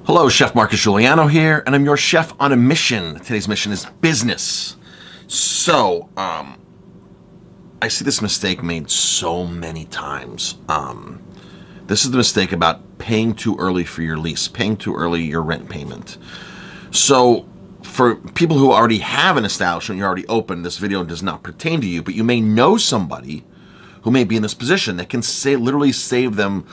Hello, Chef Marcus Guiliano here, and I'm your chef on a mission. Today's mission is business. So, I see this mistake made so many times. This is the mistake about paying too early for your lease, paying too early your rent payment. So, for people who already have an establishment, you're already open, this video does not pertain to you, but you may know somebody who may be in this position that can literally save them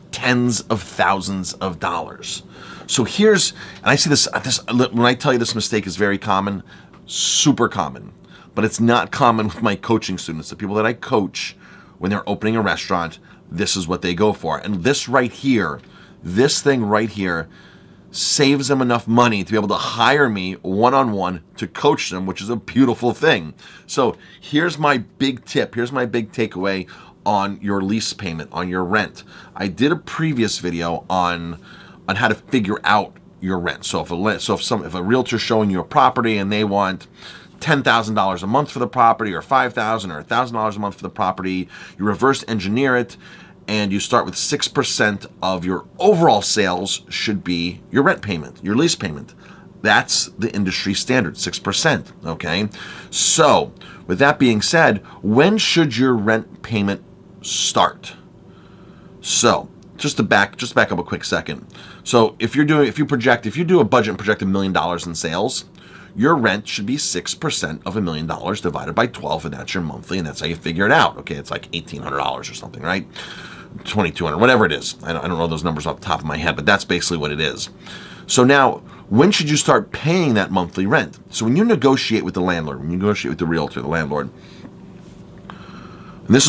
tens of thousands of dollars. So here's, and I see this, when I tell you this mistake is very common, super common, but it's not common with my coaching students. The people that I coach, when they're opening a restaurant, this is what they go for. And this right here, this thing right here, saves them enough money to be able to hire me one-on-one to coach them, which is a beautiful thing. So here's my big tip, here's my big takeaway on your lease payment, on your rent. I did a previous video on how to figure out your rent. So if a realtor's showing you a property and they want $10,000 a month for the property, or $5,000 or $1,000 a month for the property, you reverse engineer it, and you start with 6% of your overall sales should be your rent payment, your lease payment. That's the industry standard, 6%, okay? So with that being said, when should your rent payment start? So just back up a quick second. So if you do a budget and project $1 million in sales, your rent should be 6% of $1 million divided by 12, and that's your monthly, and that's how you figure it out. Okay, it's like $1,800 or something, right? $2,200, whatever it is. I don't know those numbers off the top of my head, but that's basically what it is. So now, when should you start paying that monthly rent? So when you negotiate with the landlord, when you negotiate with the realtor, the landlord, and this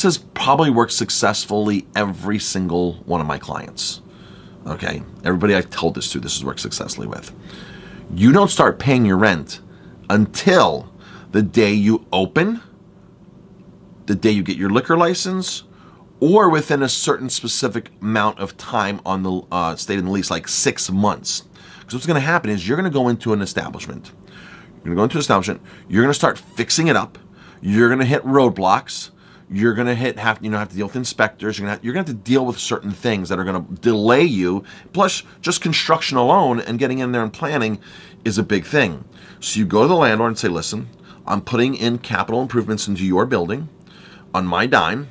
has probably worked successfully every single one of my clients. Okay, everybody I've told this to, this has worked successfully with. You don't start paying your rent until the day you open, the day you get your liquor license, or within a certain specific amount of time on the stated in the lease, like 6 months. Because what's going to happen is you're going to go into an establishment. You're going to start start fixing it up. You're going to hit roadblocks. You're going to have to deal with inspectors. You're going to have to deal with certain things that are going to delay you. Plus, just construction alone and getting in there and planning is a big thing. So you go to the landlord and say, listen, I'm putting in capital improvements into your building on my dime,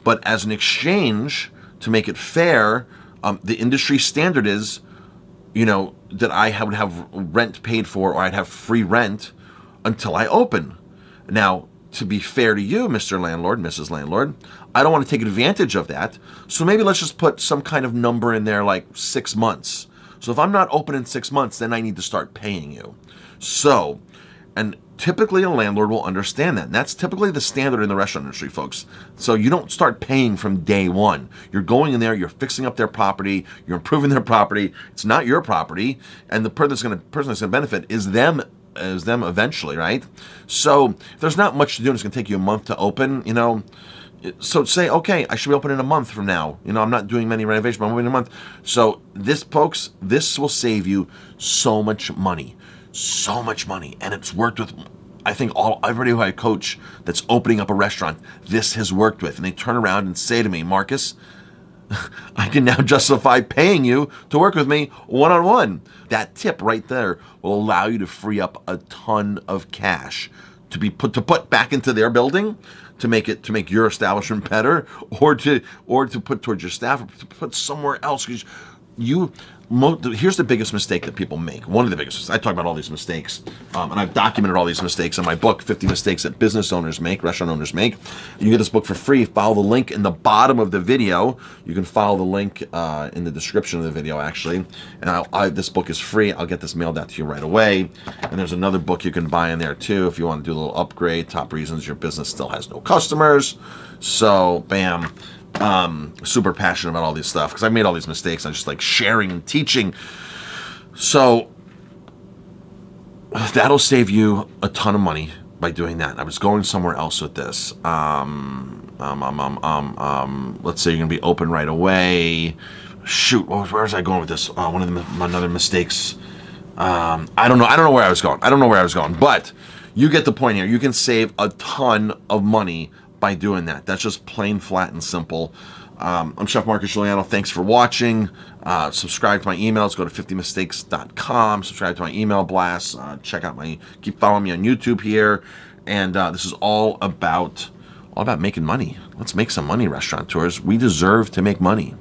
but as an exchange, to make it fair, the industry standard is, that I would have rent paid for, or I'd have free rent until I open. Now, to be fair to you, Mr. Landlord, Mrs. Landlord, I don't want to take advantage of that. So maybe let's just put some kind of number in there, like 6 months. So if I'm not open in 6 months, then I need to start paying you. So, and typically a landlord will understand that. And that's typically the standard in the restaurant industry, folks. So you don't start paying from day one. You're going in there, you're fixing up their property, you're improving their property. It's not your property, and the person that's going to benefit is them eventually, right? So if there's not much to do and it's going to take you a month to open, so say, okay, I should be open in a month from now. I'm not doing many renovations, but I'm opening in a month. So this, folks, this will save you so much money, and it's worked with, I think, everybody who I coach that's opening up a restaurant, this has worked with, and they turn around and say to me, Marcus, I can now justify paying you to work with me one-on-one. That tip right there will allow you to free up a ton of cash to put back into their building, to make your establishment better, or to put towards your staff, or to put somewhere else. Here's the biggest mistake that people make. One of the biggest. I talk about all these mistakes, and I've documented all these mistakes in my book, 50 Mistakes That Business Owners Make, Restaurant Owners Make. You can get this book for free. Follow the link in the bottom of the video. You can follow the link in the description of the video, actually. And this book is free. I'll get this mailed out to you right away. And there's another book you can buy in there, too, if you want to do a little upgrade. Top reasons your business still has no customers. So, bam. Super passionate about all this stuff because I made all these mistakes. I just like sharing and teaching. So that'll save you a ton of money by doing that. I was going somewhere else with this. Let's say you're gonna be open right away. Shoot, where was I going with this? One of my other mistakes. I don't know where I was going. But you get the point here. You can save a ton of money by doing that. That's just plain, flat, and simple. I'm Chef Marcus Guiliano. Thanks for watching. Subscribe to my emails. Go to 50mistakes.com. Subscribe to my email blasts. Keep following me on YouTube here. And this is all about making money. Let's make some money, restaurateurs. We deserve to make money.